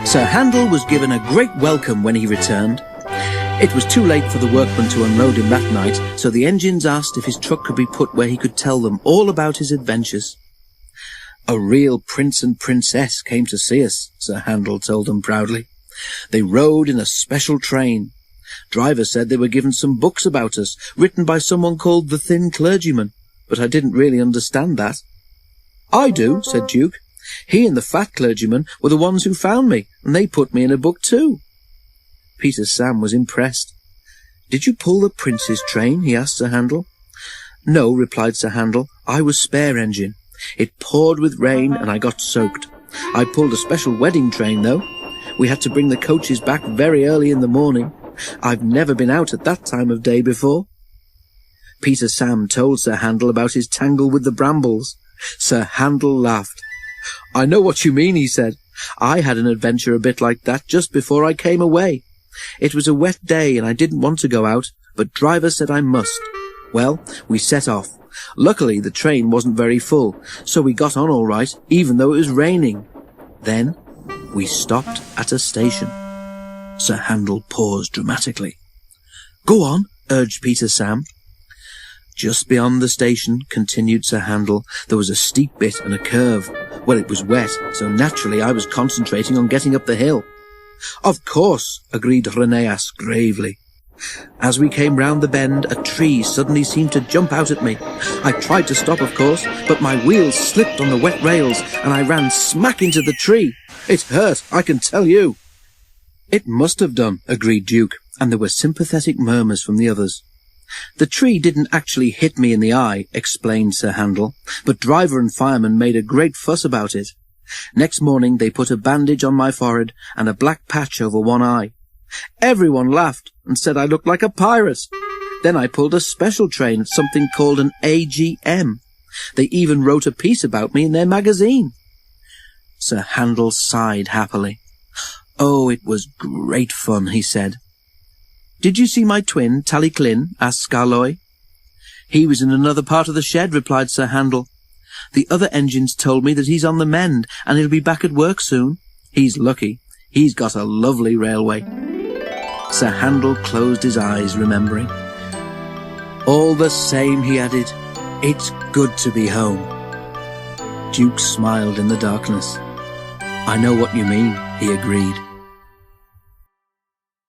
Sir Handel was given a great welcome when he returned. It was too late for the workmen to unload him that night, so the engines asked if his truck could be put where he could tell them all about his adventures. A real prince and princess came to see us, Sir Handel told them proudly. They rode in a special train. Driver said they were given some books about us, written by someone called the Thin Clergyman, but I didn't really understand that. I do, said Duke. He and the Fat Clergyman were the ones who found me, and they put me in a book too. Peter Sam was impressed. Did you pull the prince's train? He asked Sir Handel. No, replied Sir Handel. I was spare engine. It poured with rain and I got soaked. I pulled a special wedding train, though. We had to bring the coaches back very early in the morning. I've never been out at that time of day before. Peter Sam told Sir Handel about his tangle with the brambles. Sir Handel laughed. I know what you mean, he said. I had an adventure a bit like that just before I came away. It was a wet day and I didn't want to go out, but driver said I must. Well, we set off. Luckily, the train wasn't very full, so we got on all right, even though it was raining. Then we stopped at a station. Sir Handel paused dramatically. Go on, urged Peter Sam. Just beyond the station, continued Sir Handel, there was a steep bit and a curve. Well, it was wet, so naturally I was concentrating on getting up the hill. Of course, agreed Rheneas gravely. As we came round the bend, a tree suddenly seemed to jump out at me. I tried to stop, of course, but my wheels slipped on the wet rails and I ran smack into the tree. It hurt, I can tell you. It must have done, agreed Duke, and there were sympathetic murmurs from the others. The tree didn't actually hit me in the eye, explained Sir Handel, but driver and fireman made a great fuss about it. Next morning they put a bandage on my forehead and a black patch over one eye. Everyone laughed and said I looked like a pirate. Then I pulled a special train, something called an AGM. They even wrote a piece about me in their magazine. Sir Handel sighed happily. Oh, it was great fun, he said. Did you see my twin, Tallyclyn? Asked Skarloey. He was in another part of the shed, replied Sir Handel. The other engines told me that he's on the mend and he'll be back at work soon. He's lucky. He's got a lovely railway. Sir Handel closed his eyes, remembering. All the same, he added, it's good to be home. Duke smiled in the darkness. I know what you mean, he agreed.